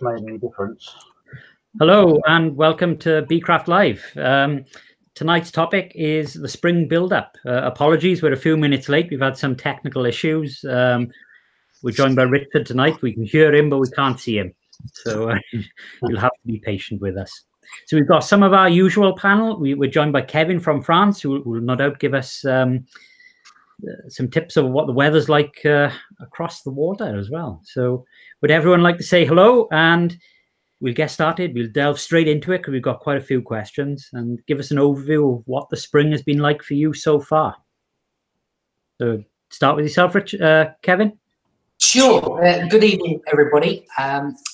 made any difference. Hello and welcome to Beecraft Live. Tonight's topic is the spring build-up. Apologies, we're a few minutes late. We've had some technical issues. We're joined by Richard tonight. We can hear him, but we can't see him. So you'll have to be patient with us. So we've got some of our usual panel. We're joined by Kevin from France, who will no doubt give us some tips of what the weather's like across the water as well. So would everyone like to say hello? And we'll get started. We'll delve straight into it because we've got quite a few questions, and give us an overview of what the spring has been like for you so far. So start with yourself, Kevin. Sure. Good evening, everybody.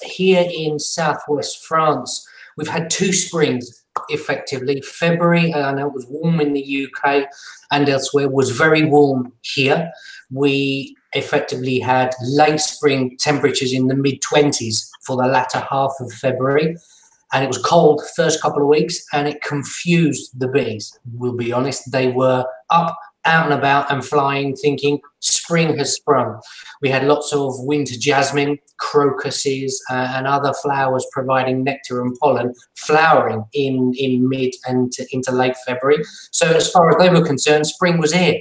Here in southwest France, we've had two springs, effectively. February, I know it was warm in the UK and elsewhere, was very warm here. We effectively had late spring temperatures in the mid-20s for the latter half of February. And it was cold first couple of weeks, and it confused the bees. We'll be honest, they were up, out and about and flying, thinking spring has sprung. We had lots of winter jasmine, crocuses, and other flowers providing nectar and pollen flowering in mid and into late February. So as far as they were concerned, spring was here.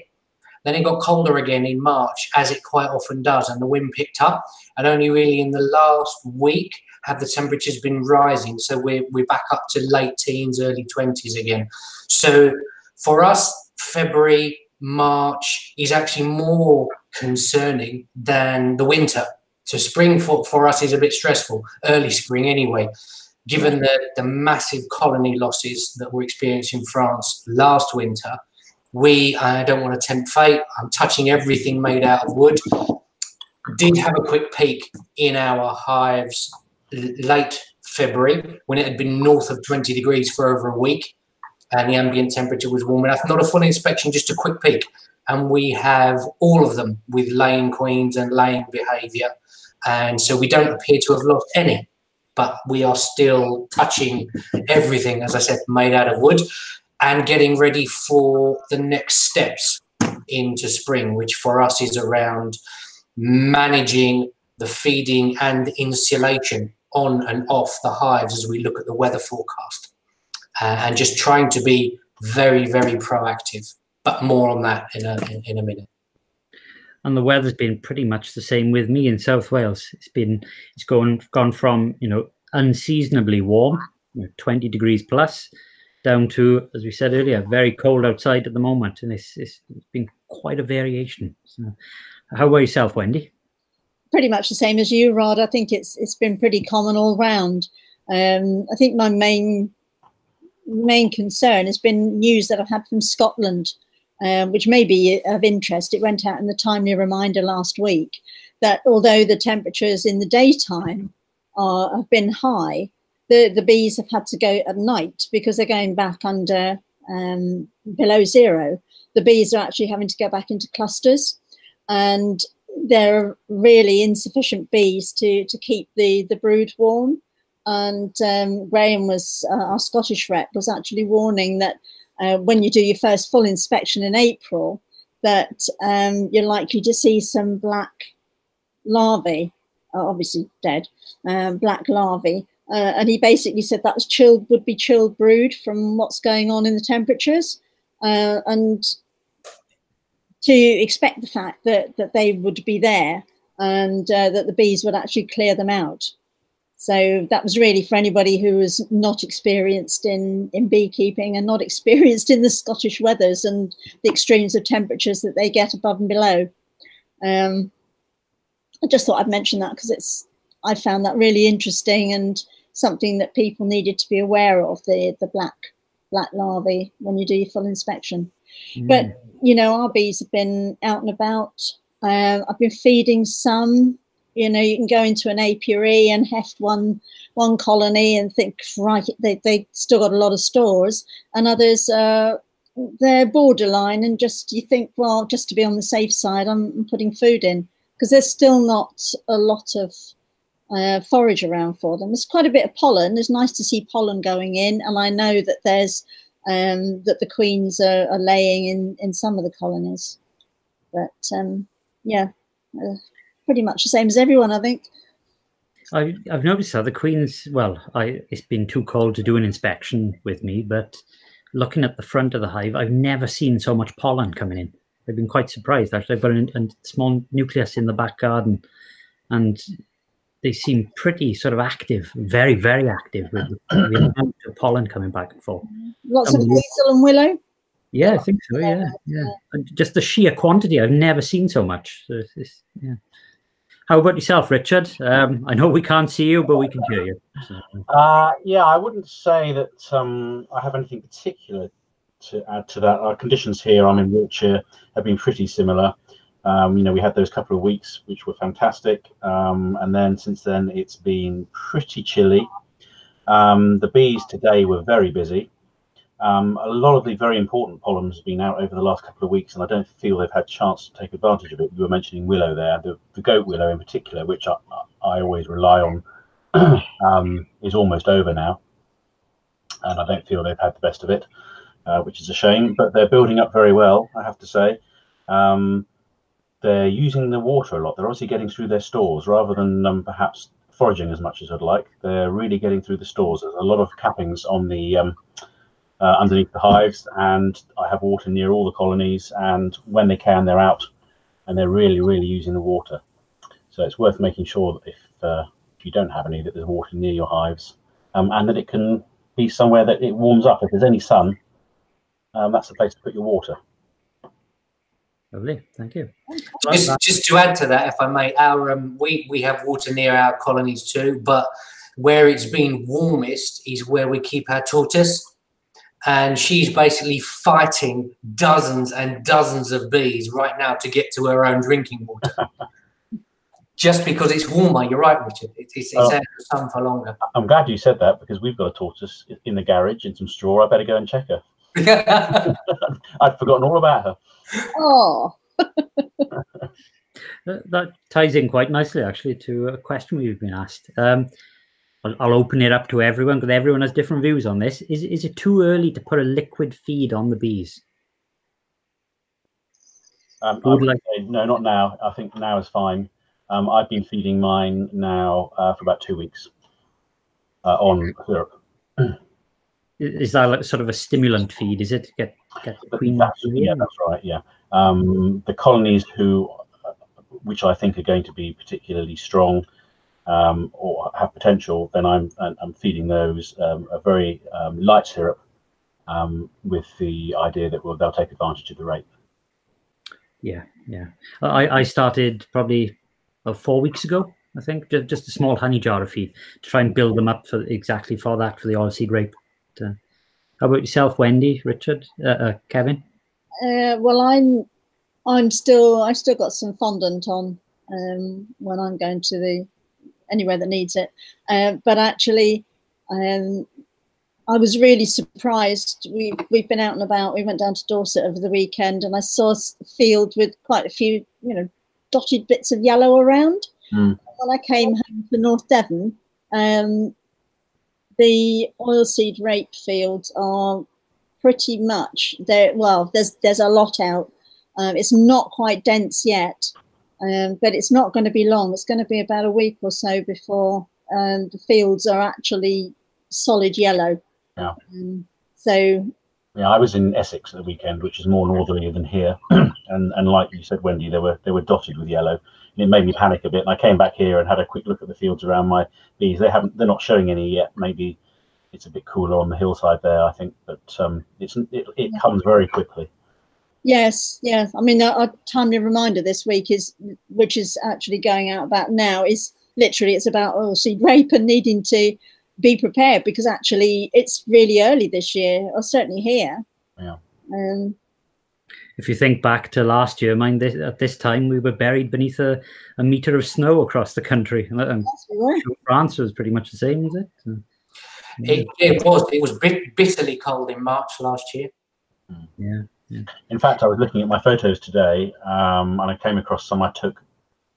Then it got colder again in March, as it quite often does, and the wind picked up. And only really in the last week have the temperatures been rising. So we're back up to late teens, early 20s again. So for us, February, March is actually more concerning than the winter. So spring for us is a bit stressful, early spring anyway, given the massive colony losses that we're experiencing in France last winter. I don't want to tempt fate, I'm touching everything made out of wood, did have a quick peak in our hives late February when it had been north of 20 degrees for over a week. And the ambient temperature was warm enough. Not a full inspection, just a quick peek. And we have all of them with laying queens and laying behaviour. And so we don't appear to have lost any, but we are still touching everything, as I said, made out of wood, and getting ready for the next steps into spring, which for us is around managing the feeding and insulation on and off the hives as we look at the weather forecast. And just trying to be very, very proactive, but more on that in a minute. And the weather's been pretty much the same with me in South Wales. It's gone from unseasonably warm, 20 degrees plus, down to, as we said earlier, very cold outside at the moment, and it's been quite a variation. So, how about yourself, Wendy? Pretty much the same as you, Rod. I think it's been pretty common all round. I think my main concern has been news that I've had from Scotland, which may be of interest. It went out in the Timely Reminder last week that although the temperatures in the daytime have been high, the bees have had to go at night because they're going back under below zero. The bees are actually having to go back into clusters, and there are really insufficient bees to keep the brood warm. And Graham was, our Scottish rep, was actually warning that when you do your first full inspection in April, that you're likely to see some black larvae, obviously dead, black larvae. And he basically said that would be chilled brood from what's going on in the temperatures. And to expect the fact that they would be there and that the bees would actually clear them out. So that was really for anybody who was not experienced in beekeeping and not experienced in the Scottish weathers and the extremes of temperatures that they get above and below. I just thought I'd mention that because I found that really interesting and something that people needed to be aware of, the black larvae when you do your full inspection. But, our bees have been out and about. I've been feeding some. You can go into an apiary and heft one colony and think, right, they still got a lot of stores, and others they're borderline, and you think, well, just to be on the safe side, I'm putting food in, because there's still not a lot of forage around for them. There's quite a bit of pollen. It's nice to see pollen going in, and I know that there's that the queens are laying in some of the colonies, but yeah. Pretty much the same as everyone, I think. I've noticed that the queens. Well, it's been too cold to do an inspection with me, but looking at the front of the hive, I've never seen so much pollen coming in. I've been quite surprised. Actually, I've got a small nucleus in the back garden, and they seem pretty sort of active, very, very active with the amount of pollen coming back and forth. Lots of hazel and willow. Yeah, I think so. Yeah. And just the sheer quantity, I've never seen so much. So yeah. How about yourself, Richard? I know we can't see you, but we can hear you. So. Yeah, I wouldn't say that I have anything particular to add to that. Our conditions here, I'm in Wiltshire, have been pretty similar. We had those couple of weeks which were fantastic, and then since then it's been pretty chilly. The bees today were very busy. A lot of the very important pollen has been out over the last couple of weeks, and I don't feel they've had a chance to take advantage of it. You were mentioning willow there, the goat willow in particular, which I always rely on, is almost over now, and I don't feel they've had the best of it, which is a shame. But they're building up very well, I have to say. They're using the water a lot. They're obviously getting through their stores rather than perhaps foraging as much as I'd like. They're really getting through the stores. There's a lot of cappings on the underneath the hives, and I have water near all the colonies, and when they can, they're out, and they're really, really using the water. So it's worth making sure that if you don't have any, that there's water near your hives, and that it can be somewhere that it warms up. If there's any sun, that's the place to put your water. Lovely, thank you. Just to add to that, if I may, we have water near our colonies too, but where it's been warmest is where we keep our tortoise, and she's basically fighting dozens and dozens of bees right now to get to her own drinking water. Just because it's warmer. You're right, Richard. It's out in the sun for longer. I'm glad you said that, because we've got a tortoise in the garage in some straw. I better go and check her. I'd forgotten all about her. Oh. That ties in quite nicely, actually, to a question we've been asked. I'll open it up to everyone, because everyone has different views on this. Is it too early to put a liquid feed on the bees? I would say, no, not now. I think now is fine. I've been feeding mine now for about 2 weeks on syrup. Is that like sort of a stimulant feed? Is it get the queen? Yeah, that's right. Yeah, the colonies which I think are going to be particularly strong or have potential, then I'm feeding those a very light syrup with the idea that they'll take advantage of the rate. Yeah. I started probably 4 weeks ago, I think, just a small honey jar of feed to try and build them up for the oilseed rape. How about yourself, Wendy, Richard, Kevin? Well, I've still got some fondant on when I'm going to anywhere that needs it. But actually, I was really surprised. We've been out and about. We went down to Dorset over the weekend, and I saw a field with quite a few, dotted bits of yellow around. When I came home to North Devon, the oilseed rape fields are pretty much there. Well, there's a lot out. It's not quite dense yet, but it's not going to be long. It's going to be about a week or so before the fields are actually solid yellow. Yeah. Yeah, I was in Essex at the weekend, which is more northerly than here, and like you said, Wendy, they were dotted with yellow. And it made me panic a bit. And I came back here and had a quick look at the fields around my bees. They're not showing any yet. Maybe it's a bit cooler on the hillside there, I think, but it comes very quickly. Yes. I mean, a timely reminder this week which is actually going out about now, is literally it's about oilseed rape and needing to be prepared, because actually it's really early this year, or certainly here. Yeah. If you think back to last year, at this time we were buried beneath a meter of snow across the country. And yes, we were. France was pretty much the same, was it? It was bitterly cold in March last year. Yeah. In fact, I was looking at my photos today, and I came across some I took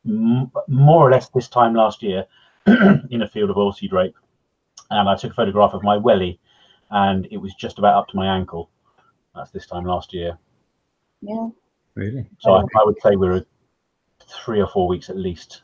more or less this time last year in a field of oilseed rape, and I took a photograph of my welly, and it was just about up to my ankle. That's this time last year. Yeah. Really? So I would say we're 3 or 4 weeks at least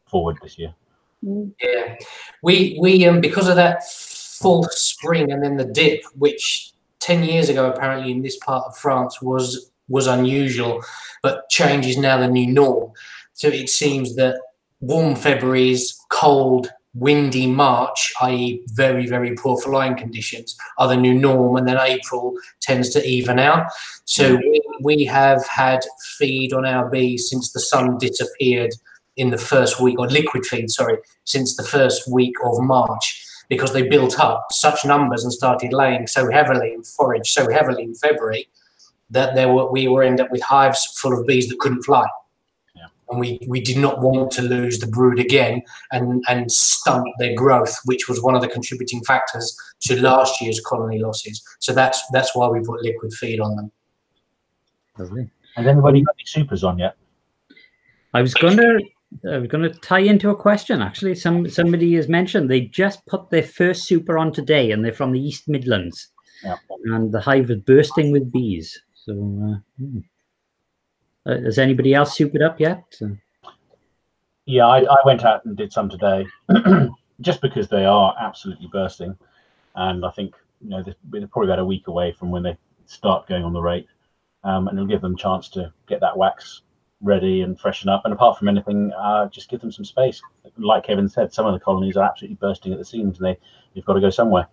forward this year. Yeah, we because of that fourth spring and then the dip, which 10 years ago apparently in this part of France was unusual, but change is now the new norm. So it seems that warm Februaries, cold, windy March, i.e. very, very poor flying conditions, are the new norm, and then April tends to even out. So we have had feed on our bees since the sun disappeared in the first week, or liquid feed, sorry, since the first week of March, because they built up such numbers and started laying so heavily and forage so heavily in February that we were end up with hives full of bees that couldn't fly. Yeah. And we did not want to lose the brood again and stunt their growth, which was one of the contributing factors to last year's colony losses. So that's why we put liquid feed on them. Lovely. Has anybody got any supers on yet? I was going to tie into a question, actually. Somebody has mentioned they just put their first super on today, and they're from the East Midlands. Yeah. And the hive is bursting with bees. So, has anybody else supered up yet? Yeah, I went out and did some today, just because they are absolutely bursting, and I think they're probably about a week away from when they start going on the rate, and it'll give them a chance to get that wax ready and freshen up. And apart from anything, just give them some space. Like Kevin said, some of the colonies are absolutely bursting at the seams, and you've got to go somewhere.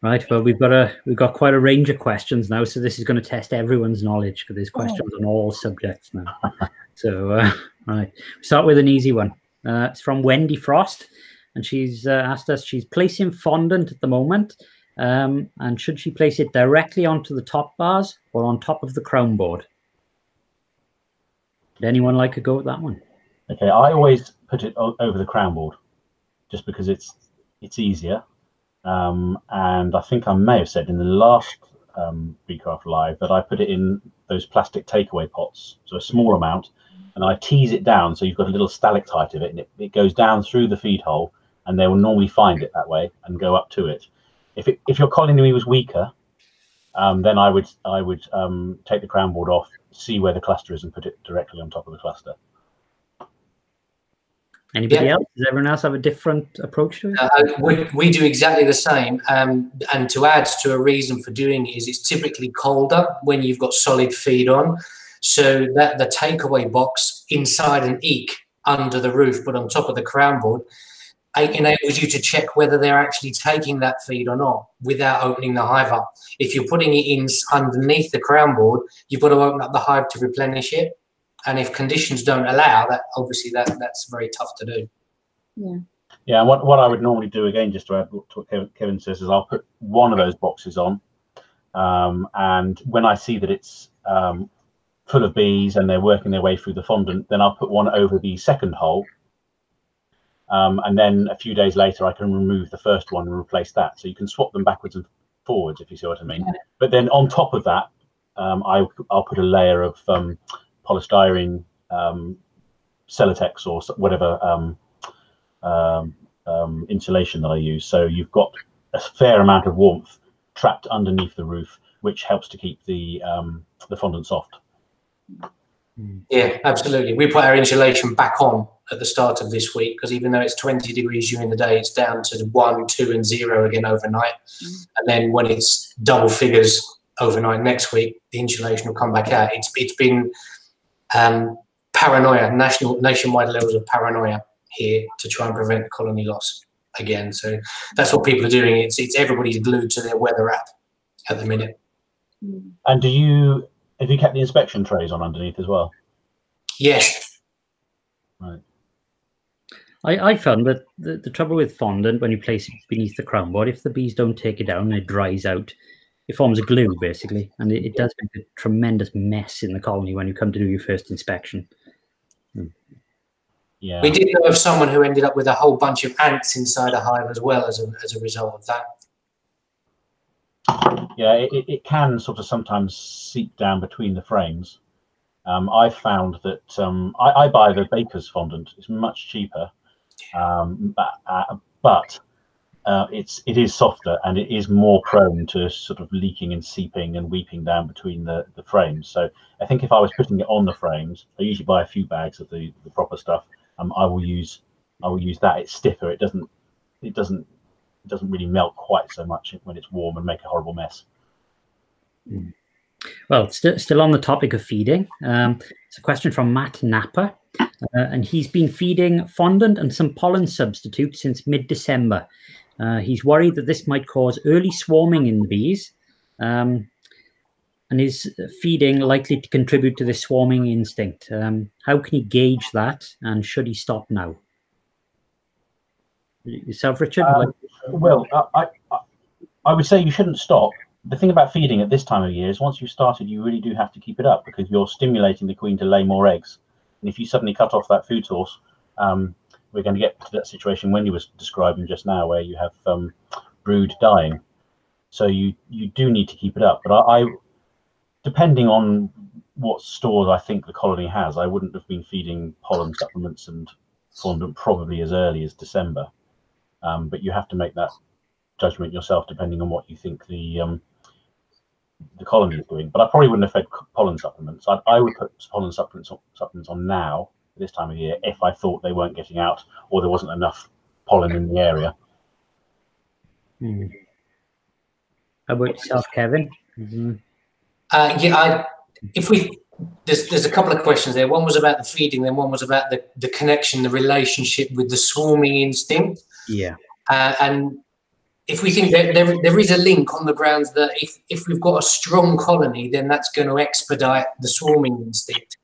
Right. Well, we've got quite a range of questions now, so this is going to test everyone's knowledge, because there's questions on all subjects now. So, right, start with an easy one. It's from Wendy Frost, and she's asked us. She's placing fondant at the moment, and should she place it directly onto the top bars or on top of the crown board? Would anyone like to go with that one? Okay, I always put it over the crown board, just because it's easier. And I think I may have said in the last BeeCraft Live that I put it in those plastic takeaway pots, so a small amount, and I tease it down so you've got a little stalactite of it, and it goes down through the feed hole, and they will normally find it that way and go up to it. If your colony was weaker, then I would take the crown board off, see where the cluster is, and put it directly on top of the cluster. Anybody else? Does everyone else have a different approach to it? We do exactly the same. And to add to a reason for doing it is it's typically colder when you've got solid feed on. So that the takeaway box inside an eek under the roof, but on top of the crown board, enables you to check whether they're actually taking that feed or not without opening the hive up. If you're putting it in underneath the crown board, you've got to open up the hive to replenish it. And if conditions don't allow that, obviously that's very tough to do. Yeah. And what I would normally do, again, just to add to what Kevin says, is I'll put one of those boxes on, and when I see that it's full of bees and they're working their way through the fondant, then I'll put one over the second hole, and then a few days later I can remove the first one and replace that. So you can swap them backwards and forwards, if you see what I mean. Yeah. But then on top of that, I'll put a layer of polystyrene, Celotex, or whatever insulation that I use. So you've got a fair amount of warmth trapped underneath the roof, which helps to keep the fondant soft. Yeah, absolutely. We put our insulation back on at the start of this week, because even though it's 20 degrees during the day, it's down to 1, 2, and 0 again overnight. And then when it's double figures overnight next week, the insulation will come back out. It's been paranoia, nationwide levels of paranoia here to try and prevent colony loss again. So that's what people are doing. It's everybody's glued to their weather app at the minute. And have you kept the inspection trays on underneath as well? Yes. Right. I found that the trouble with fondant, when you place it beneath the crown board, if the bees don't take it down, it dries out. It forms a glue, basically, and it does make a tremendous mess in the colony when you come to do your first inspection. Yeah, we did know of someone who ended up with a whole bunch of ants inside a hive as well as a result of that. Yeah, it can sort of sometimes seep down between the frames. I've found that I buy the Baker's fondant. It's much cheaper, but it is softer, and it is more prone to sort of leaking and seeping and weeping down between the frames. So I think if I was putting it on the frames, I usually buy a few bags of the proper stuff. I will use that. It's stiffer. It doesn't really melt quite so much when it's warm and make a horrible mess. Well, still on the topic of feeding, it's a question from Matt Napper, and he's been feeding fondant and some pollen substitute since mid-December. He's worried that this might cause early swarming in the bees, and is feeding likely to contribute to this swarming instinct. How can he gauge that, and should he stop now? Yourself, Richard? Well, I would say you shouldn't stop. The thing about feeding at this time of year is once you've started, you really do have to keep it up, because you're stimulating the queen to lay more eggs. And if you suddenly cut off that food source, we're going to get to that situation Wendy was describing just now, where you have brood dying. So you do need to keep it up. But I depending on what stores I think the colony has, I wouldn't have been feeding pollen supplements and fondant probably as early as December. But you have to make that judgment yourself, depending on what you think the colony is doing. But I probably wouldn't have fed pollen supplements. I would put pollen supplements on now, this time of year, if I thought they weren't getting out or there wasn't enough pollen in the area. How about yourself, Kevin? There's a couple of questions there. One was about the feeding, then one was about the connection, the relationship with the swarming instinct. Yeah. And if we think that there is a link on the grounds that if we've got a strong colony, then that's going to expedite the swarming instinct.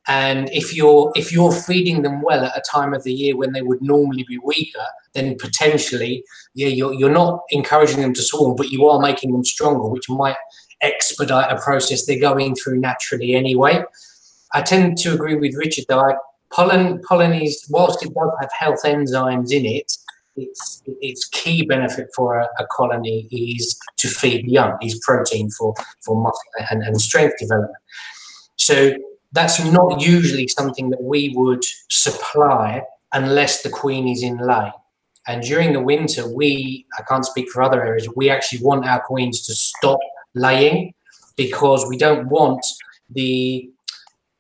And if you're feeding them well at a time of the year when they would normally be weaker, then potentially, you're not encouraging them to swarm, but you are making them stronger, which might expedite a process they're going through naturally anyway. I tend to agree with Richard though. Pollen is, whilst it does have health enzymes in it, its key benefit for a colony is to feed young, is protein for muscle and strength development. So that's not usually something that we would supply unless the queen is in lay. And during the winter, I can't speak for other areas, we actually want our queens to stop laying, because we don't want the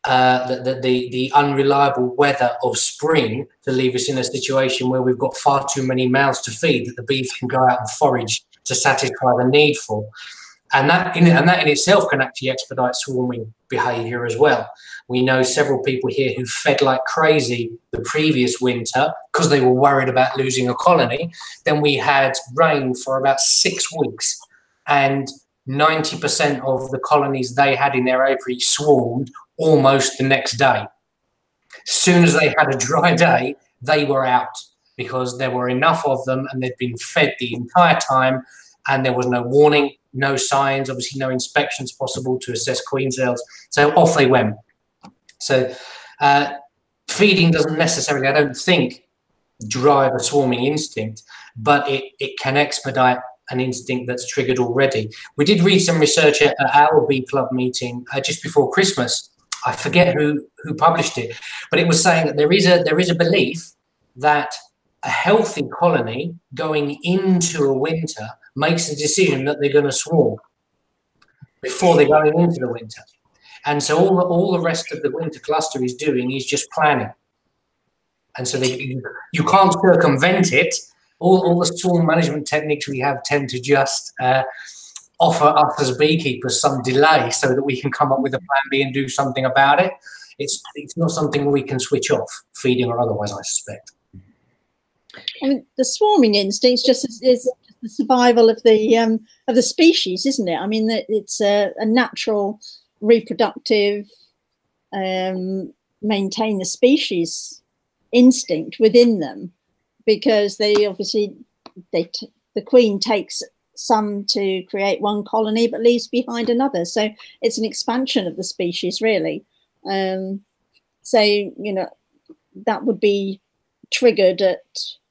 unreliable weather of spring to leave us in a situation where we've got far too many mouths to feed that the bees can go out and forage to satisfy the need for. And that in itself can actually expedite swarming behaviour as well. We know several people here who fed like crazy the previous winter because they were worried about losing a colony. Then we had rain for about 6 weeks, and 90% of the colonies they had in their apiary swarmed almost the next day. As soon as they had a dry day, they were out, because there were enough of them and they'd been fed the entire time, and there was no warning, no signs, obviously no inspections possible to assess queen cells. So off they went. So feeding doesn't necessarily, I don't think, drive a swarming instinct, but it can expedite an instinct that's triggered already. We did read some research at our bee club meeting just before Christmas. I forget who published it, but it was saying that there is a belief that a healthy colony going into a winter makes a decision that they're going to swarm before they're going into the winter. And so all the rest of the winter cluster is doing is just planning. And so you can't circumvent it. All the swarm management techniques we have tend to just offer us as beekeepers some delay so that we can come up with a plan B and do something about it. It's not something we can switch off, feeding or otherwise, I suspect. I mean, the swarming instinct is the survival of the species, isn't it? I mean, it's a natural reproductive, maintain the species instinct within them, because they obviously the queen takes some to create one colony but leaves behind another, so it's an expansion of the species, really. So that would be triggered at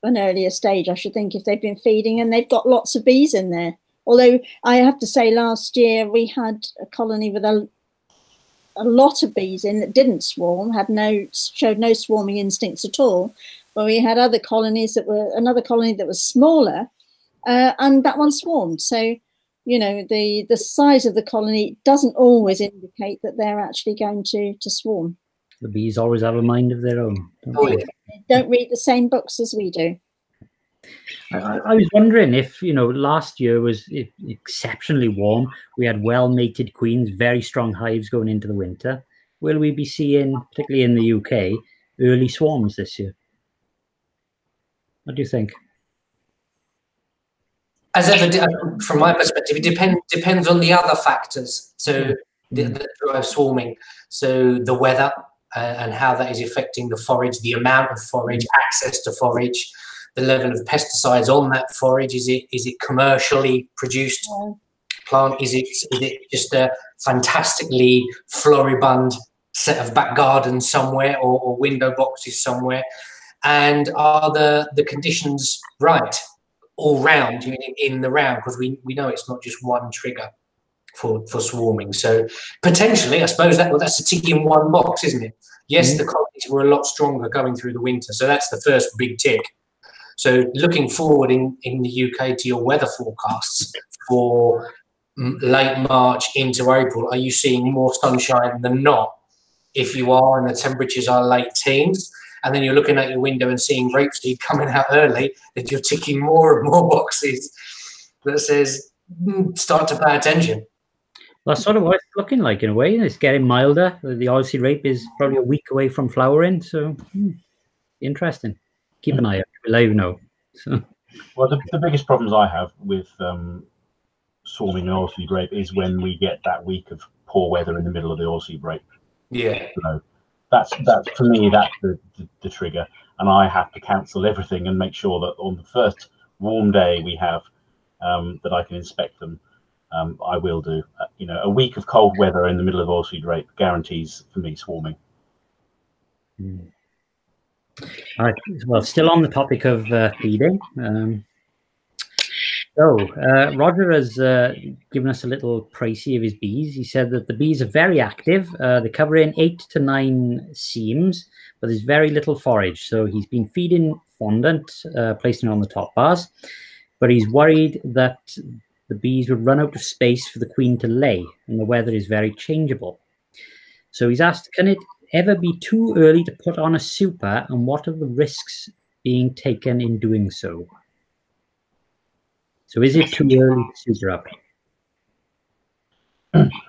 an earlier stage, I should think, if they've been feeding and they've got lots of bees in there. Although I have to say, last year we had a colony with a lot of bees in that didn't swarm, showed no swarming instincts at all. But we had other colonies another colony that was smaller, and that one swarmed. So, the size of the colony doesn't always indicate that they're actually going to swarm. The bees always have a mind of their own. Oh, Don't read the same books as we do. I was wondering if, last year was exceptionally warm. We had well-mated queens, very strong hives going into the winter. Will we be seeing, particularly in the UK, early swarms this year? What do you think? As ever, from my perspective, it depends on the other factors. So that drive swarming. So the weather and how that is affecting the forage, the amount of forage, access to forage, the level of pesticides on that forage. Is it commercially produced plant? Is it just a fantastically floribund set of back gardens somewhere or window boxes somewhere? And are the conditions right all round in the round? Because we know it's not just one trigger for swarming. So potentially, I suppose that's a tick in one box, isn't it? Yes, the colonies were a lot stronger going through the winter. So that's the first big tick. So looking forward in the UK to your weather forecasts for late March into April, are you seeing more sunshine than not? If you are, and the temperatures are late teens, and then you're looking at your window and seeing grapeseed coming out early, that you're ticking more and more boxes that says, start to pay attention. Well, that's sort of what it's looking like in a way. It's getting milder. The oilseed rape is probably a week away from flowering, so interesting. Keep an eye out. We'll let you know. So. Well, the biggest problems I have with swarming and oilseed rape is when we get that week of poor weather in the middle of the oilseed rape. Yeah. So that's for me, that's the trigger, and I have to cancel everything and make sure that on the first warm day we have that I can inspect them. I will do. A week of cold weather in the middle of oilseed rape guarantees for me swarming. All right. Well, still on the topic of feeding. Roger has given us a little précis of his bees. He said that the bees are very active. They cover in 8 to 9 seams, but there's very little forage. So he's been feeding fondant, placing it on the top bars, but he's worried that the bees would run out of space for the queen to lay, and the weather is very changeable. So he's asked, can it ever be too early to put on a super, and what are the risks being taken in doing so? So is it too early to super up?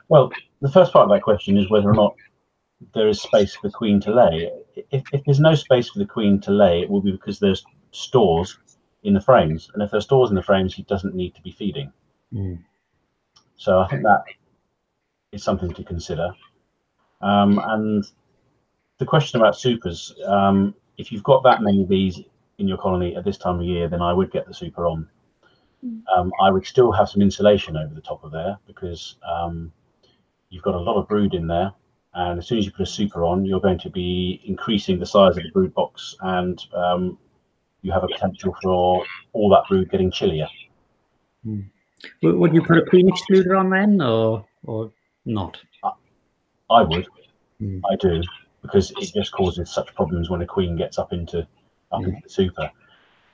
Well, the first part of that question is whether or not there is space for the queen to lay. If there's no space for the queen to lay, it will be because there's stores in the frames, and if there's stores in the frames, he doesn't need to be feeding. So I think that is something to consider. And the question about supers, if you've got that many bees in your colony at this time of year, then I would get the super on. I would still have some insulation over the top of there because you've got a lot of brood in there, and as soon as you put a super on, you're going to be increasing the size of the brood box, and you have a potential for all that brood getting chillier. Would you put a queen excluder on then, or not? I would. I do, because it just causes such problems when a queen gets up into the super.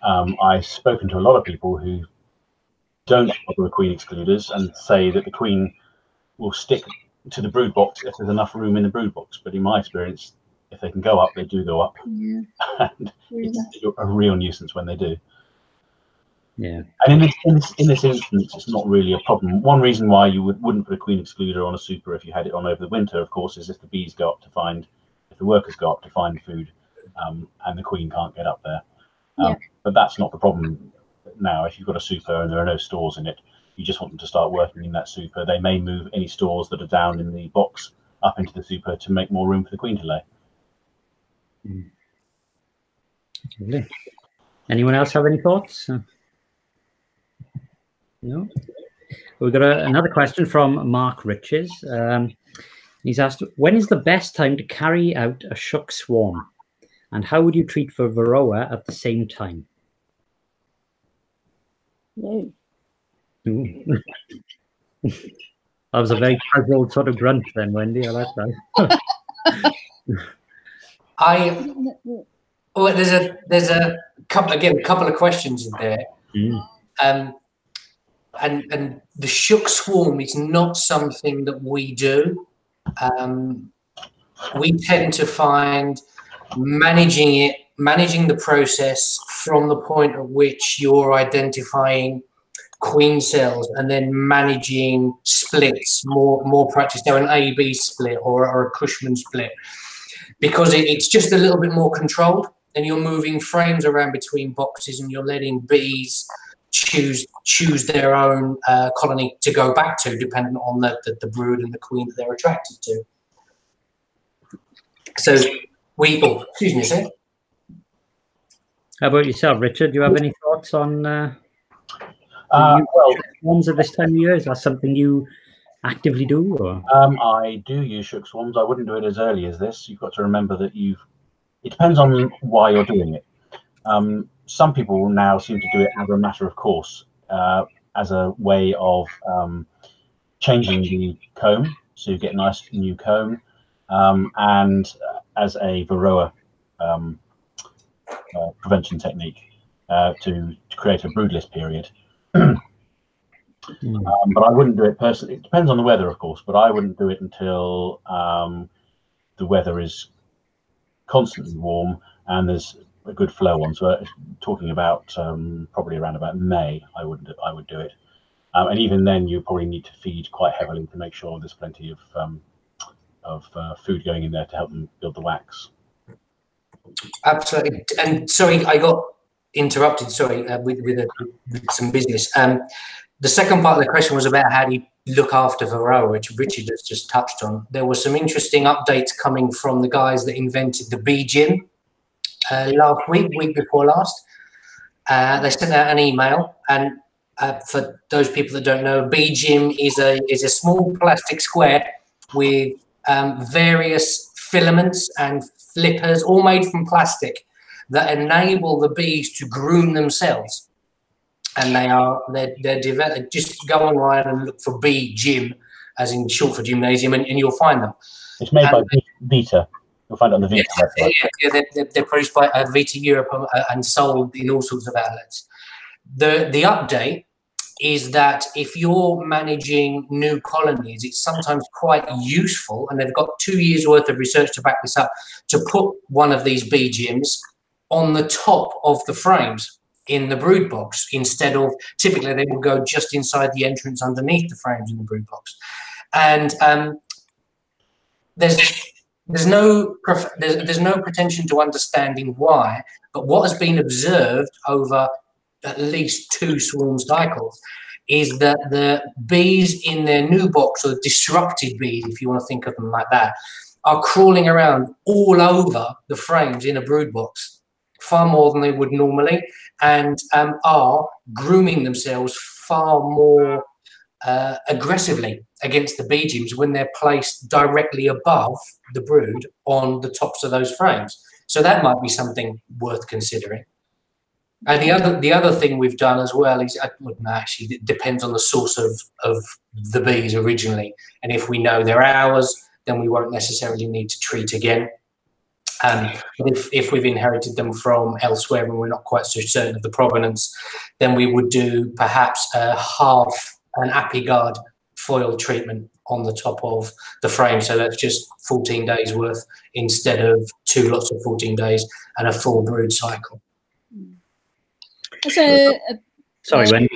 I've spoken to a lot of people who don't bother with queen excluders and say that the queen will stick to the brood box if there's enough room in the brood box. But in my experience, if they can go up, they do go up. Yeah. And it's a real nuisance when they do. Yeah. And in this instance, it's not really a problem. One reason why you wouldn't put a queen excluder on a super if you had it on over the winter, of course, is if the bees go up to find, if the workers go up to find food, and the queen can't get up there. But that's not the problem now. If you've got a super and there are no stores in it, you just want them to start working in that super. They may move any stores that are down in the box up into the super to make more room for the queen to lay. Lovely. Anyone else have any thoughts? No. We've got another question from Mark Riches. He's asked, when is the best time to carry out a shook swarm? And how would you treat for varroa at the same time? No. That was a very casual sort of grunt then, Wendy. I like that. There's a couple of questions in there. And the shook swarm is not something that we do. we tend to find managing the process from the point at which you're identifying queen cells and then managing splits, more practice now, an A-B split or a Cushman split, because it's just a little bit more controlled, and you're moving frames around between boxes and you're letting bees choose their own colony to go back to, depending on the brood and the queen that they're attracted to. So excuse me, sir. How about yourself, Richard? Do you have any thoughts on well, swarms at this time of year? Is that something you actively do? Or? I do use shook swarms. I wouldn't do it as early as this. You've got to remember that it depends on why you're doing it. Some people now seem to do it as a matter of course, as a way of changing the comb, so you get a nice new comb, and as a varroa prevention technique to create a broodless period. But I wouldn't do it personally. It depends on the weather, of course, but I wouldn't do it until the weather is constantly warm and there's a good flow on. So talking about probably around about May, I would do it. And even then, you probably need to feed quite heavily to make sure there's plenty of food going in there to help them build the wax. Absolutely. And sorry, I got interrupted. Sorry, with some business. The second part of the question was about how do you look after varroa, which Richard has just touched on. There were some interesting updates coming from the guys that invented the bee gym last week before last. They sent out an email, and for those people that don't know, bee gym is a small plastic square with various filaments and flippers, all made from plastic, that enable the bees to groom themselves. And they're developed. Just go online and look for bee gym, as in short for gymnasium, and you'll find them. It's made by Vita. You'll find it on the Vita website. Yeah, they're produced by Vita Europe and sold in all sorts of outlets. The update is that if you're managing new colonies, it's sometimes quite useful, and they've got 2 years worth of research to back this up, to put one of these bee gyms on the top of the frames in the brood box, instead of, typically they will go just inside the entrance underneath the frames in the brood box. And there's no pretension to understanding why, but what has been observed over at least 2 swarm cycles is that the bees in their new box, or disrupted bees, if you want to think of them like that, are crawling around all over the frames in a brood box, far more than they would normally, and are grooming themselves far more aggressively against the bee gyms when they're placed directly above the brood on the tops of those frames. So that might be something worth considering. And the other thing we've done as well is, actually, it depends on the source of the bees originally. And if we know they're ours, then we won't necessarily need to treat again. But if we've inherited them from elsewhere and we're not quite so certain of the provenance, then we would do perhaps half an Apiguard foil treatment on the top of the frame. So that's just 14 days worth instead of 2 lots of 14 days and a full brood cycle. So, sorry, Wendy.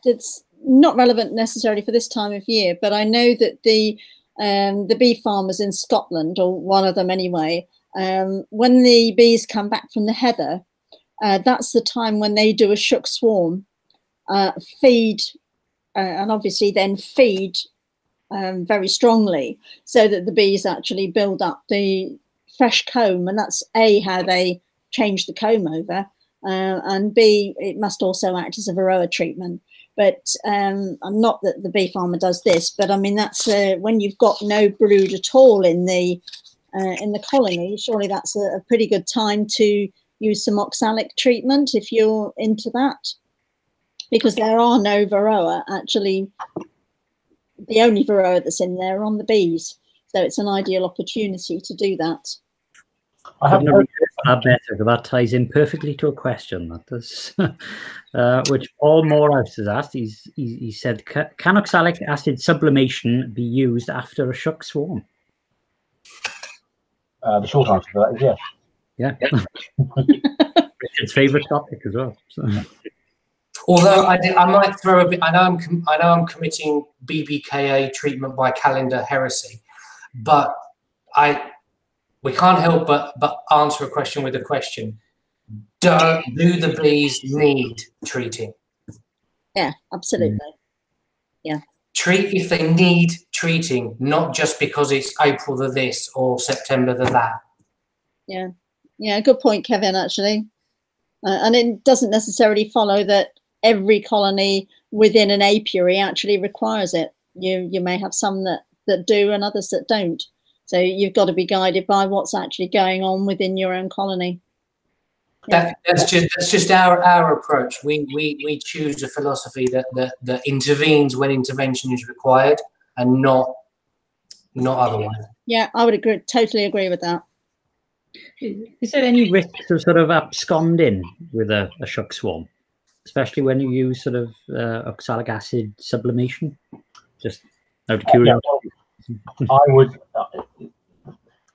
It's not relevant necessarily for this time of year, but I know that the bee farmers in Scotland, or one of them anyway, when the bees come back from the heather, that's the time when they do a shook swarm, feed, and obviously then feed very strongly, so that the bees actually build up the fresh comb, and that's A, how they change the comb over, and B, it must also act as a varroa treatment. But not that the bee farmer does this, but I mean, that's when you've got no brood at all in the colony, surely that's a pretty good time to use some oxalic treatment if you're into that, because there are no varroa. Actually, the only varroa that's in there are on the bees, so it's an ideal opportunity to do that. I have never heard that better. That ties in perfectly to a question that does, which Paul Morehouse has asked. He said, "Can oxalic acid sublimation be used after a shook swarm?" The short answer to that is yes. Yeah. Richard's favourite topic as well. So. Although I might throw a bit. I know I'm committing BBKA treatment by calendar heresy, but we can't help but answer a question with a question. Do the bees need treating? Yeah, absolutely. Yeah. Treat if they need treating, not just because it's April the this or September the that. Yeah, good point, Kevin, actually. And it doesn't necessarily follow that every colony within an apiary actually requires it. You may have some that do and others that don't. So you've got to be guided by what's actually going on within your own colony. That's just our approach. We choose a philosophy that intervenes when intervention is required, and not otherwise. Yeah, I would totally agree with that. Is there any risk of sort of absconding with a shock swarm, especially when you use sort of oxalic acid sublimation? Just out of curiosity.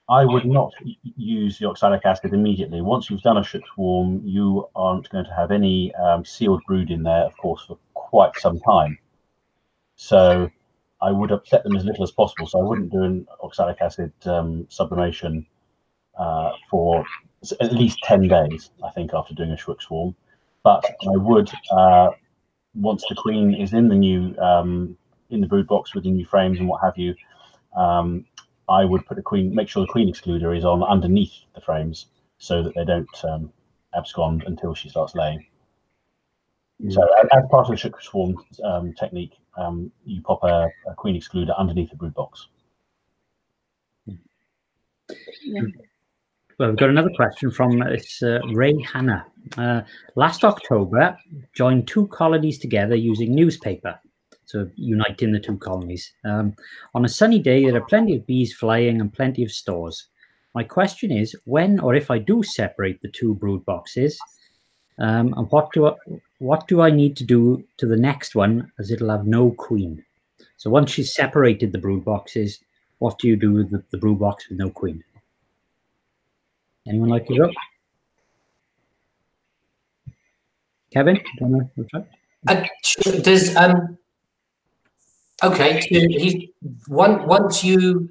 I would not use the oxalic acid immediately. Once you've done a shook swarm, you aren't going to have any sealed brood in there, of course, for quite some time. So I would upset them as little as possible. So I wouldn't do an oxalic acid sublimation for at least 10 days, I think, after doing a shook swarm. But I would, once the queen is in the new in the brood box with the new frames and what have you, I would put make sure the queen excluder is on underneath the frames so that they don't abscond until she starts laying. So as part of the shook swarm technique, you pop a queen excluder underneath the brood box. Yeah. Well, we've got another question from Ray Hanna. Last October, joined 2 colonies together using newspaper, so uniting the 2 colonies. On a sunny day, there are plenty of bees flying and plenty of stores. My question is, when or if I do separate the 2 brood boxes, and what do I need to do to the next one, as it'll have no queen? So once she's separated the brood boxes, what do you do with the brood box with no queen? Anyone like to go? Kevin, do you want to try? Okay, once you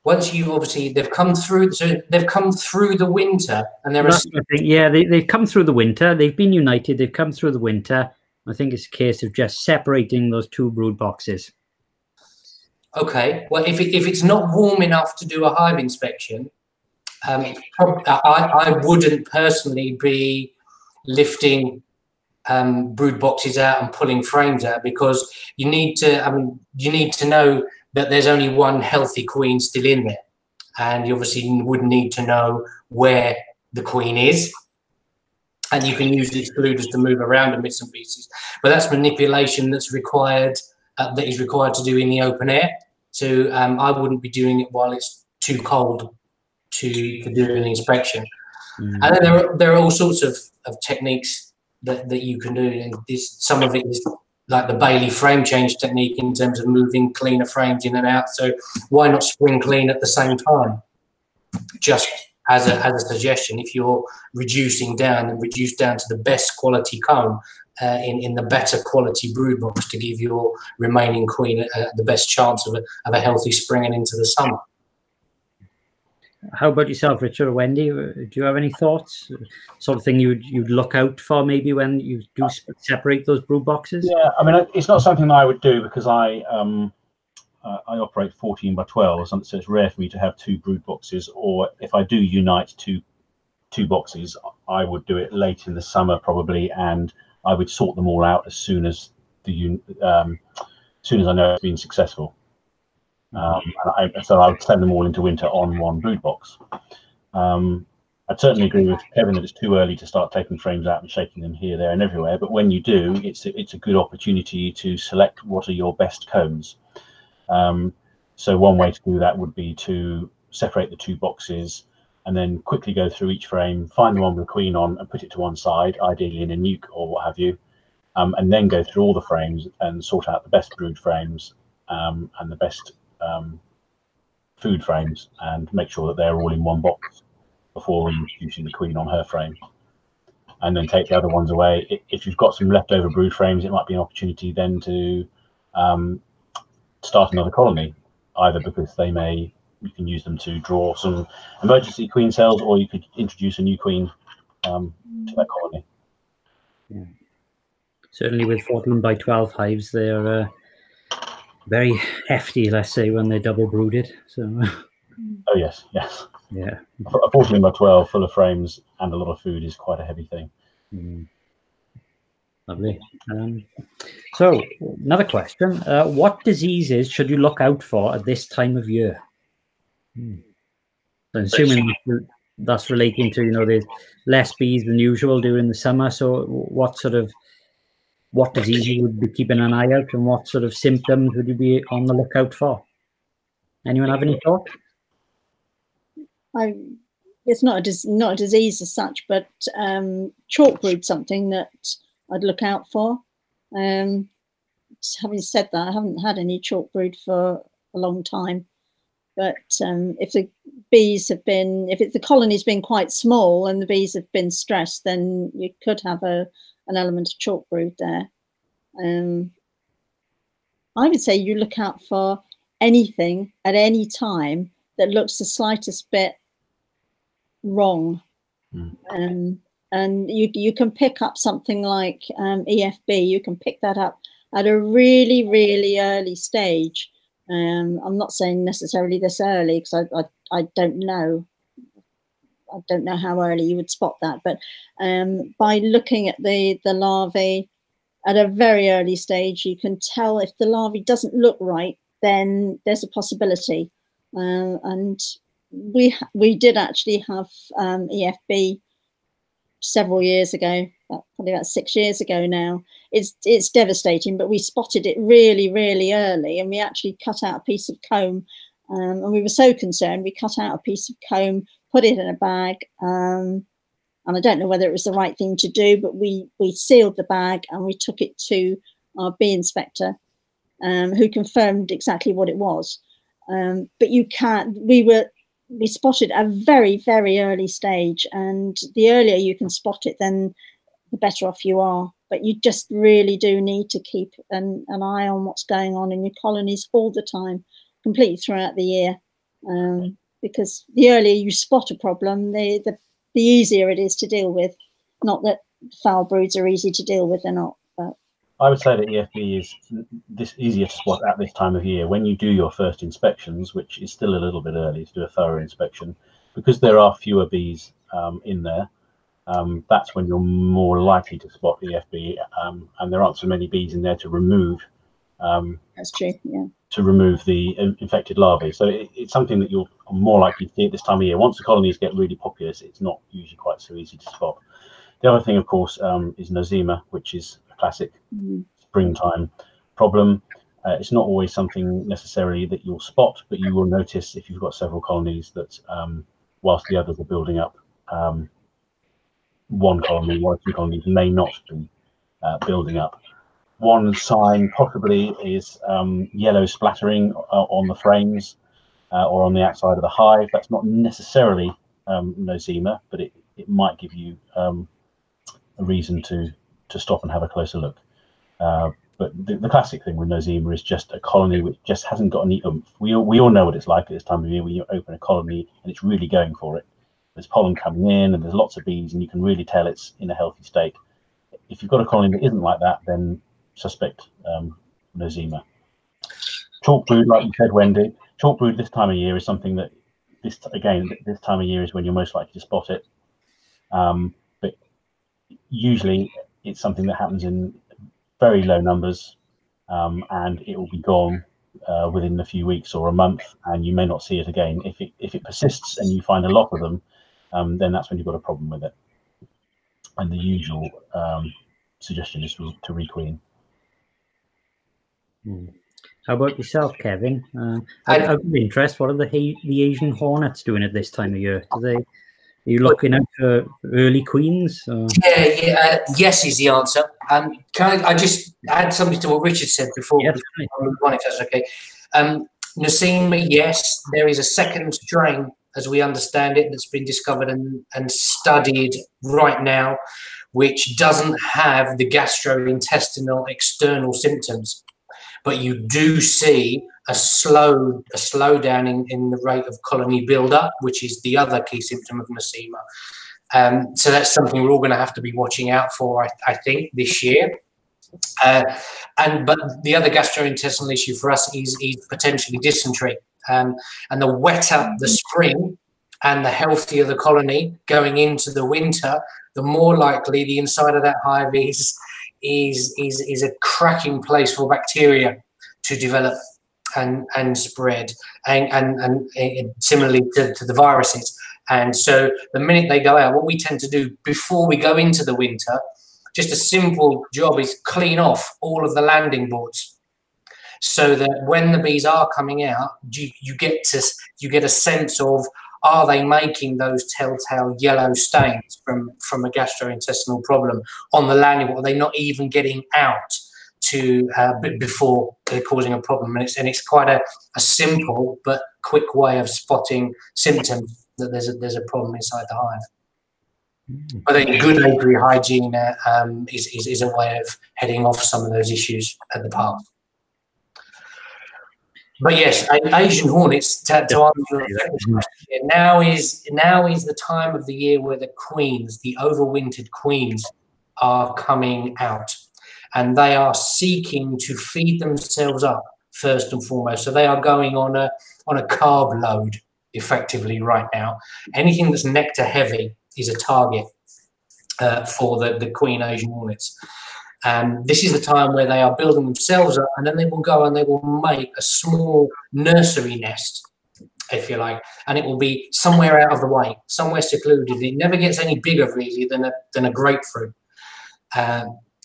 obviously they've come through, so they've come through the winter, and they've come through the winter. They've been united. They've come through the winter. I think it's a case of just separating those 2 brood boxes. Okay. Well, if it's not warm enough to do a hive inspection, I wouldn't personally be lifting brood boxes out and pulling frames out, because you need to know that there's only one healthy queen still in there, and you obviously would need to know where the queen is, and you can use the excluders to move around in bits and pieces, but that's manipulation that's required that is required to do in the open air. So I wouldn't be doing it while it's too cold to do an inspection. And then there are all sorts of techniques that you can do, and some of it is like the Bailey frame change technique in terms of moving cleaner frames in and out. So why not spring clean at the same time? Just as a suggestion, if you're reducing down, then reduce down to the best quality comb in the better quality brood box to give your remaining queen the best chance of a healthy spring and into the summer. How about yourself, Richard or Wendy? Do you have any thoughts? Sort of thing you'd look out for maybe when you do separate those brood boxes? Yeah, I mean, it's not something I would do, because I operate 14 by 12, so it's rare for me to have 2 brood boxes. Or if I do unite two boxes, I would do it late in the summer probably, and I would sort them all out as soon as I know it's been successful. So I would send them all into winter on 1 brood box. I'd certainly agree with Kevin that it's too early to start taking frames out and shaking them here, there, and everywhere. But when you do, it's a good opportunity to select what are your best combs. So one way to do that would be to separate the 2 boxes and then quickly go through each frame, find the one with the queen on, and put it to one side, ideally in a nuke or what have you, and then go through all the frames and sort out the best brood frames and the best food frames and make sure that they're all in one box before reintroducing the queen on her frame, and then take the other ones away. If you've got some leftover brood frames, it might be an opportunity then to start another colony, either because you can use them to draw some emergency queen cells, or you could introduce a new queen to that colony. Yeah. Certainly with 14 by 12 hives, they're very hefty, let's say, when they're double brooded. So. Oh yes. Yeah. A 14 by 12 full of frames and a lot of food is quite a heavy thing. Lovely. So another question: what diseases should you look out for at this time of year? So assuming that's relating to, there's less bees than usual during the summer. So what diseases would you be keeping an eye out, and what sort of symptoms would you be on the lookout for? Anyone have any thoughts? It's not a disease as such, but chalk brood something that I'd look out for. Having said that, I haven't had any chalk brood for a long time. But if the colony's been quite small and the bees have been stressed, then you could have an element of chalk brood there. I would say you look out for anything at any time that looks the slightest bit wrong. And you can pick up something like EFB. You can pick that up at a really, really early stage. I'm not saying necessarily this early, because I don't know. I don't know how early you would spot that, but by looking at the larvae at a very early stage, you can tell if the larvae doesn't look right, then there's a possibility. And we did actually have EFB several years ago, probably about 6 years ago now. It's devastating, but we spotted it really, really early, and we actually cut out a piece of comb, and we were so concerned we cut out a piece of comb, put it in a bag, and I don't know whether it was the right thing to do, but we sealed the bag and we took it to our bee inspector, who confirmed exactly what it was. But we spotted a very, very early stage, and the earlier you can spot it, then the better off you are. But you just really do need to keep an eye on what's going on in your colonies all the time, completely throughout the year, because the earlier you spot a problem, the easier it is to deal with. Not that foul broods are easy to deal with, they're not. But I would say that EFB is easier to spot at this time of year when you do your first inspections, which is still a little bit early to do a thorough inspection, because there are fewer bees in there. That's when you're more likely to spot EFB, and there aren't so many bees in there to remove. That's true, yeah. To remove the infected larvae. So it's something that you're more likely to see at this time of year. Once the colonies get really populous, it's not usually quite so easy to spot. The other thing, of course, is nosema, which is a classic springtime problem. It's not always something necessarily that you'll spot, but you will notice if you've got several colonies that whilst the others are building up, one colony, one or two colonies may not be building up. One sign possibly is yellow splattering on the frames or on the outside of the hive. That's not necessarily nosema, but it might give you a reason to stop and have a closer look. But the classic thing with nosema is just a colony which just hasn't got any oomph. We all know what it's like at this time of year when you open a colony and it's really going for it. There's pollen coming in and there's lots of bees, and you can really tell it's in a healthy state. If you've got a colony that isn't like that, then suspect nosema. Chalk brood, like you said, Wendy, chalk brood this time of year is something that this time of year is when you're most likely to spot it. But usually it's something that happens in very low numbers, and it will be gone within a few weeks or a month, and you may not see it again. If it persists and you find a lot of them, then that's when you've got a problem with it. And the usual suggestion is to requeen. How about yourself, Kevin? Out of interest, what are the Asian hornets doing at this time of year? Are you looking out for early queens? Or? Yes is the answer. Can I just add something to what Richard said before? Yes, if that's okay. Nosema, yes, there is a second strain, as we understand it, that's been discovered and studied right now, which doesn't have the gastrointestinal external symptoms. But you do see a slowdown in the rate of colony buildup, which is the other key symptom of Nosema. So that's something we're all going to have to be watching out for, I think, this year. But the other gastrointestinal issue for us is potentially dysentery. And the wetter the spring and the healthier the colony going into the winter, the more likely the inside of that hive is a cracking place for bacteria to develop and spread, and similarly to the viruses. And so the minute they go out, what we tend to do before we go into the winter, just a simple job is clean off all of the landing boards, so that when the bees are coming out, you get a sense of, are they making those telltale yellow stains from a gastrointestinal problem on the landing board? Are they not even getting out to before they're causing a problem? And it's quite a simple but quick way of spotting symptoms that there's a problem inside the hive. I think good apiary hygiene is a way of heading off some of those issues at the past. But yes, Asian hornets, to answer your question, now is the time of the year where the queens, the overwintered queens, are coming out, and they are seeking to feed themselves up first and foremost. So they are going on a carb load effectively right now. Anything that's nectar heavy is a target for the queen Asian hornets. This is the time where they are building themselves up, and then they will go and they will make a small nursery nest, if you like, and it will be somewhere out of the way, somewhere secluded. It never gets any bigger really than a grapefruit.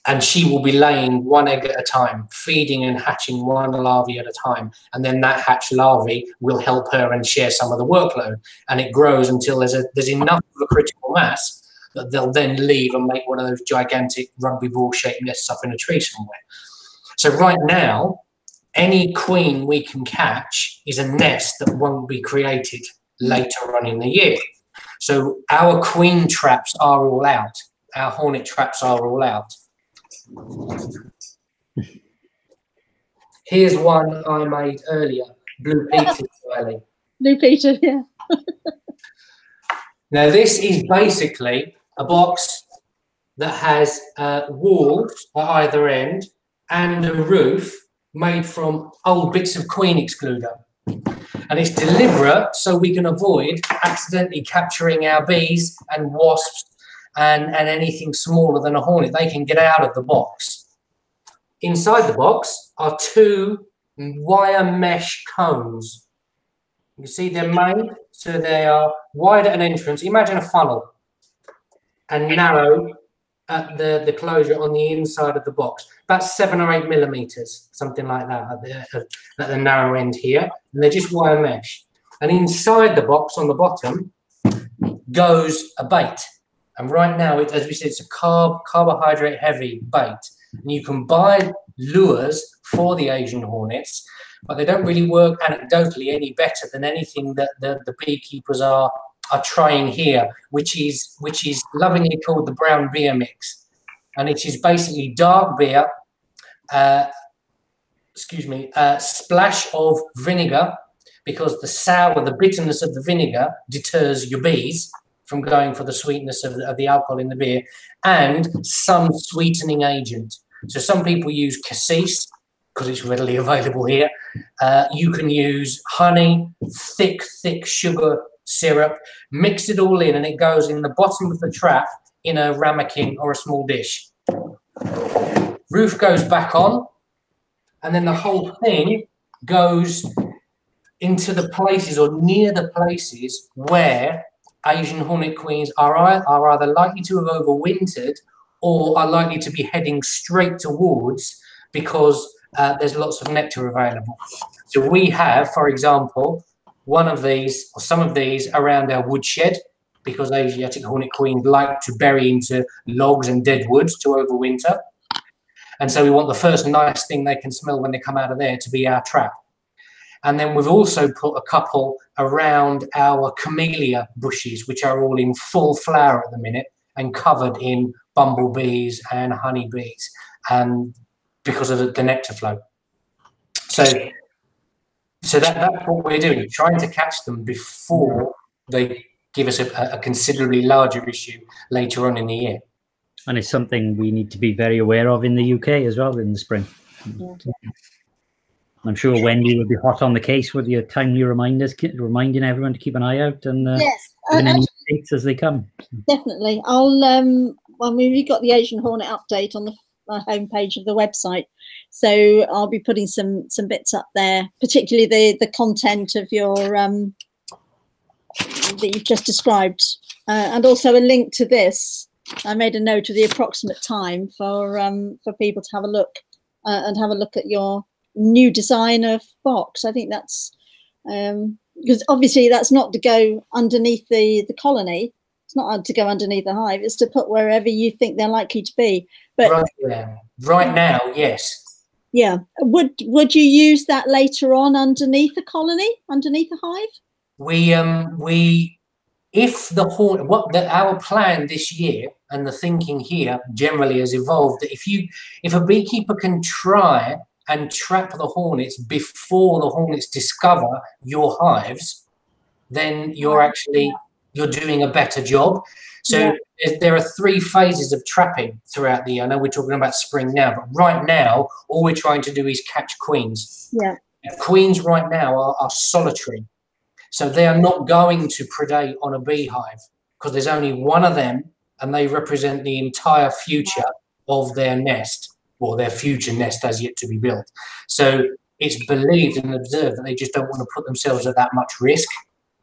And she will be laying one egg at a time, feeding and hatching one larvae at a time. And then that hatched larvae will help her and share some of the workload. And it grows until there's enough of a critical mass that they'll then leave and make one of those gigantic rugby ball shaped nests up in a tree somewhere. So right now, any queen we can catch is a nest that won't be created later on in the year. So our queen traps are all out. Our hornet traps are all out. Here's one I made earlier, Blue Peter, Riley. Blue Peter, yeah. Now this is basically a box that has walls at either end and a roof made from old bits of queen excluder. And it's deliberate so we can avoid accidentally capturing our bees and wasps and anything smaller than a hornet. They can get out of the box. Inside the box are two wire mesh cones. You can see they're made so they are wide at an entrance. Imagine a funnel, and narrow at the closure on the inside of the box, about 7 or 8 millimeters, something like that at the narrow end here. And they're just wire mesh. And inside the box on the bottom goes a bait. And right now, as we said, it's a carbohydrate heavy bait. And you can buy lures for the Asian hornets, but they don't really work anecdotally any better than anything that the beekeepers are trying here, which is lovingly called the brown beer mix. And it is basically dark beer, splash of vinegar, because the bitterness of the vinegar deters your bees from going for the sweetness of the alcohol in the beer, and some sweetening agent. So some people use cassis because it's readily available here. You can use honey, thick sugar syrup, mix it all in, and it goes in the bottom of the trap in a ramekin or a small dish. Roof goes back on, and then the whole thing goes into the places or near the places where Asian hornet queens are either likely to have overwintered or are likely to be heading straight towards, because there's lots of nectar available. So we have, for example, one of these or some of these around our woodshed, because Asiatic hornet queens like to bury into logs and dead wood to overwinter. And so we want the first nice thing they can smell when they come out of there to be our trap. And then we've also put a couple around our camellia bushes, which are all in full flower at the minute and covered in bumblebees and honeybees, because of the nectar flow. So that's what we're doing, trying to catch them before they give us a considerably larger issue later on in the year. And it's something we need to be very aware of in the UK as well in the spring. Yeah. I'm sure Wendy will be hot on the case with your timely reminders, reminding everyone to keep an eye out and yes, any updates as they come. Definitely. I'll we've got the Asian Hornet update on the homepage of the website, so I'll be putting some bits up there, particularly the content of your that you've just described, and also a link to this. I made a note of the approximate time for people to have a look and have a look at your new design of box. I think that's because obviously that's not to go underneath the colony. It's not to go underneath the hive. It's to put wherever you think they're likely to be. But right now, yes. Yeah. Would you use that later on underneath the colony, underneath the hive? If the hornet, our plan this year and the thinking here generally has evolved that if a beekeeper can try and trap the hornets before the hornets discover your hives, then you're doing a better job. So there are 3 phases of trapping throughout the year. I know we're talking about spring now, but right now, all we're trying to do is catch queens. Yeah. Queens right now are solitary. So they are not going to predate on a beehive because there's only one of them and they represent the entire future of their nest, or their future nest has yet to be built. So it's believed and observed that they just don't want to put themselves at that much risk.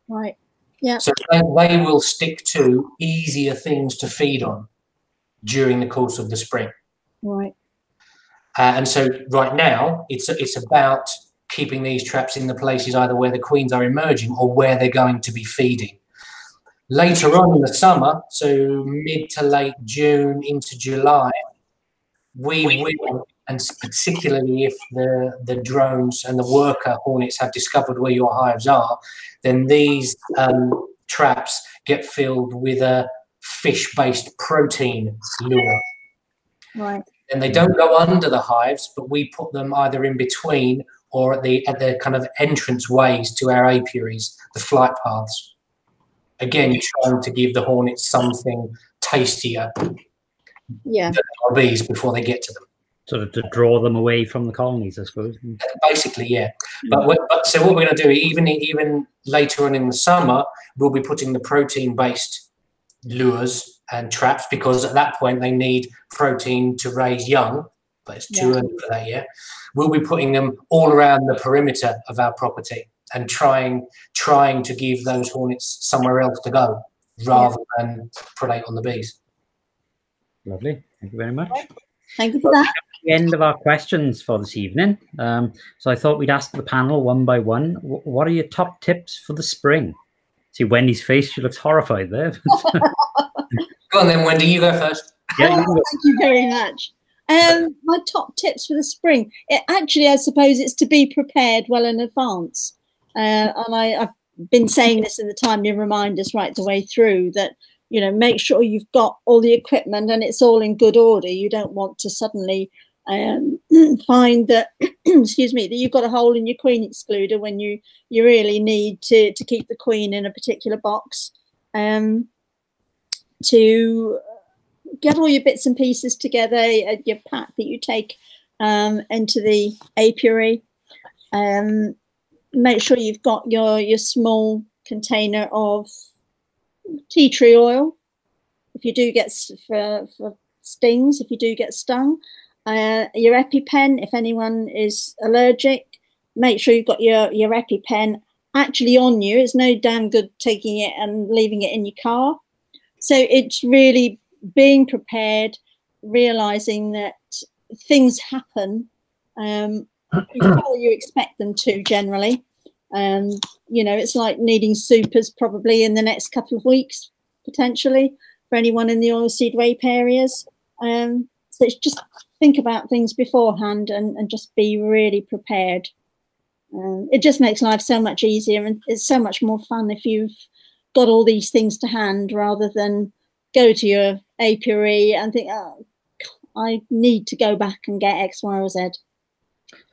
Right. Yeah. So they will stick to easier things to feed on during the course of the spring. Right. And so right now it's about keeping these traps in the places either where the queens are emerging or where they're going to be feeding. Later on in the summer, so mid to late June into July, we will, and particularly if the drones and the worker hornets have discovered where your hives are, then these traps get filled with a fish-based protein lure. Right. And they don't go under the hives, but we put them either in between or at the kind of entrance ways to our apiaries, the flight paths. Again, trying to give the hornets something tastier than our bees before they get to them. Sort of to draw them away from the colonies, I suppose. Basically, yeah. But so what we're going to do, even later on in the summer, we'll be putting the protein-based lures and traps, because at that point they need protein to raise young, but it's too early for that yet. We'll be putting them all around the perimeter of our property and trying to give those hornets somewhere else to go rather than predate on the bees. Lovely. Thank you very much. Thank you for that. The end of our questions for this evening. So I thought we'd ask the panel one by one. What are your top tips for the spring? See Wendy's face; she looks horrified there. Go on then, Wendy. You go first. Yeah, thank you very much. My top tips for the spring. Actually, I suppose it's to be prepared well in advance. And I've been saying this in the timely reminders right the way through that, make sure you've got all the equipment and it's all in good order. You don't want to suddenly find that, excuse me, that you've got a hole in your queen excluder when you really need to keep the queen in a particular box. To get all your bits and pieces together, your pack that you take into the apiary. Make sure you've got your small container of tea tree oil. If you do get for stings, if you do get stung, your EpiPen. If anyone is allergic, make sure you've got your EpiPen actually on you. It's no damn good taking it and leaving it in your car. So it's really being prepared, realizing that things happen before you expect them to generally. It's like needing supers probably in the next couple of weeks, potentially, for anyone in the oilseed rape areas. So it's just think about things beforehand and just be really prepared. It just makes life so much easier, and it's so much more fun if you've got all these things to hand rather than go to your apiary and think, oh, I need to go back and get X, Y, or Z.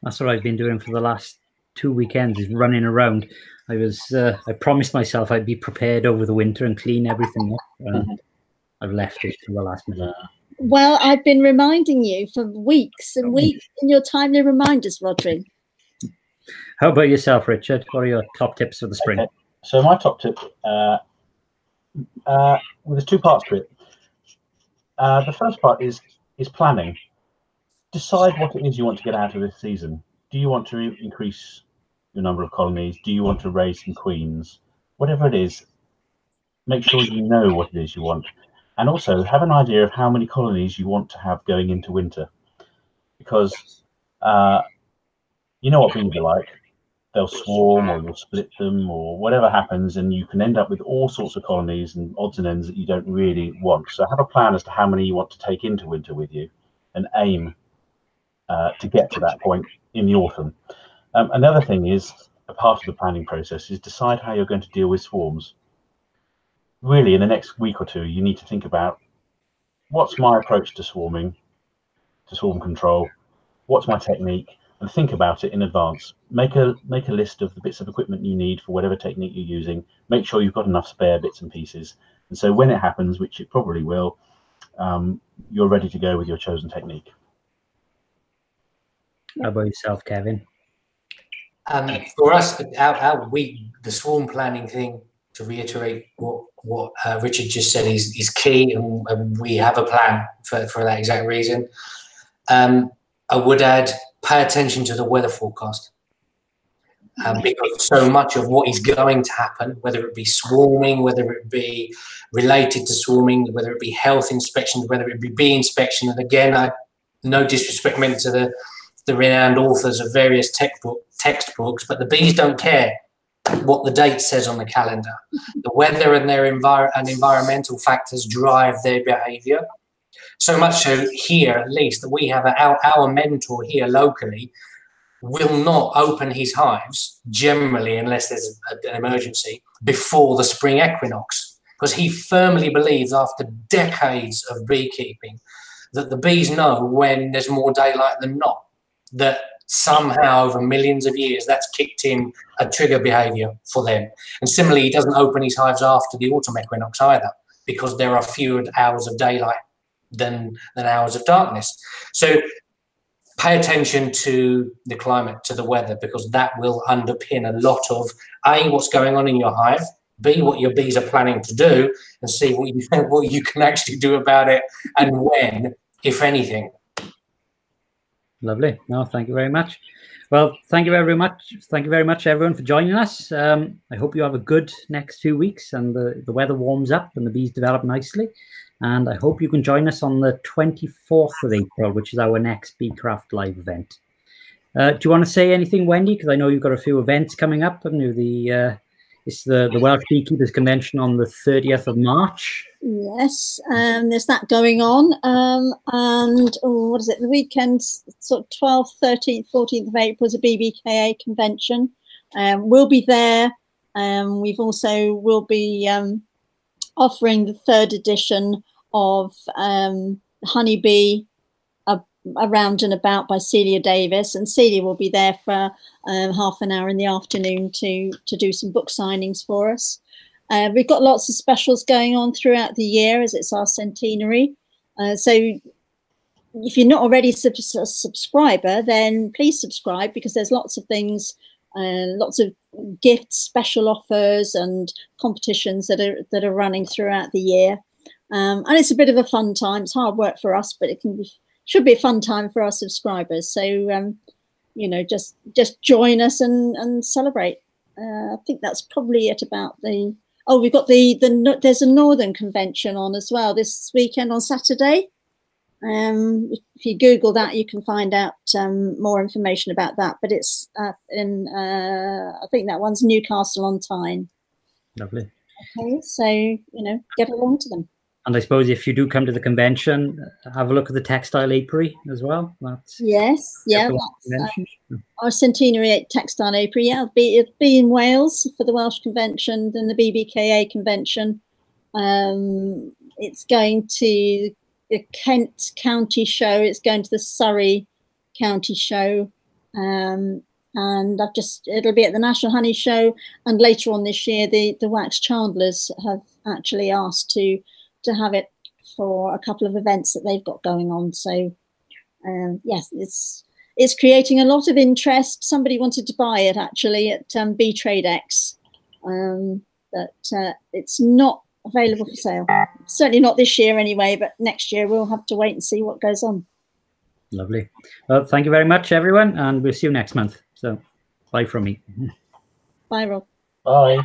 That's what I've been doing for the last 2 weekends, is running around. I promised myself I'd be prepared over the winter and clean everything up. I've left it to the last minute. Well, I've been reminding you for weeks and weeks in your timely reminders, Rodri. How about yourself, Richard? What are your top tips for the spring? Okay. So my top tip, well, there's two parts to it. The first part is planning. Decide what it is you want to get out of this season. Do you want to increase your number of colonies? Do you want to raise some queens? Whatever it is, make sure you know what it is you want. And also have an idea of how many colonies you want to have going into winter. Because you know what bees are like. They'll swarm, or you'll split them, or whatever happens, and you can end up with all sorts of colonies and odds and ends that you don't really want. So have a plan as to how many you want to take into winter with you, and aim to get to that point in the autumn. Another thing is, a part of the planning process is decide how you're going to deal with swarms. Really, in the next week or two, you need to think about, what's my approach to swarming, to swarm control, what's my technique, and think about it in advance. Make a list of the bits of equipment you need for whatever technique you're using. Make sure you've got enough spare bits and pieces. And so when it happens, which it probably will, you're ready to go with your chosen technique. How about yourself, Kevin? For us, the swarm planning thing, to reiterate what Richard just said, is key, and we have a plan for that exact reason. I would add, pay attention to the weather forecast, because so much of what is going to happen, whether it be swarming, whether it be related to swarming, whether it be health inspections, whether it be bee inspection, and again, no disrespect meant to the renowned authors of various textbooks, but the bees don't care what the date says on the calendar. The weather and their environmental factors drive their behaviour. So much so here, at least, that we have our mentor here locally will not open his hives, generally, unless there's an emergency, before the spring equinox, because he firmly believes, after decades of beekeeping, that the bees know when there's more daylight than not, that somehow over millions of years that's kicked in a trigger behaviour for them. And similarly, he doesn't open his hives after the autumn equinox either, because there are fewer hours of daylight than hours of darkness. So pay attention to the climate, to the weather, because that will underpin a lot of A, what's going on in your hive, B, what your bees are planning to do, and C, what you can actually do about it, and when, if anything. Lovely. No, thank you very much. Well, thank you very much. Thank you very much, everyone, for joining us. I hope you have a good next 2 weeks, and the weather warms up and the bees develop nicely. And I hope you can join us on the 24th of April, which is our next BeeCraft Live event. Do you want to say anything, Wendy? Because I know you've got a few events coming up. Haven't you? It's the Welsh Beekeepers Convention on the 30th of March. Yes, there's that going on. And what is it? The weekend, sort of 12th, 13th, 14th of April is a BBKA convention. We'll be there. We've also will be offering the 3rd edition of Honeybee, Around and About by Celia Davis, and Celia will be there for half an hour in the afternoon to do some book signings for us. We've got lots of specials going on throughout the year as it's our centenary. So if you're not already a subscriber, then please subscribe, because there's lots of things, lots of gifts, special offers and competitions that are running throughout the year. And it's a bit of a fun time. It's hard work for us, but it should be a fun time for our subscribers. So, you know, just join us and celebrate. I think that's probably it about the... Oh, we've got there's a Northern Convention on as well this weekend on Saturday. If you Google that, you can find out more information about that. But it's I think that one's Newcastle on Tyne. Lovely. Okay, so, you know, get along to them. And I suppose if you do come to the convention, have a look at the textile apiary as well. That's yes, yeah. Our centenary textile apiary. Yeah, it'll be in Wales for the Welsh Convention and the BBKA convention. It's going to the Kent County Show. It's going to the Surrey County Show. And it'll be at the National Honey Show. And later on this year, the Wax Chandlers have actually asked to have it for a couple of events that they've got going on. So yes, it's creating a lot of interest. Somebody wanted to buy it actually at B Tradex, but it's not available for sale. Certainly not this year anyway, but next year we'll have to wait and see what goes on. Lovely. Well, thank you very much, everyone, and we'll see you next month. So bye from me. Bye, Rob. Bye.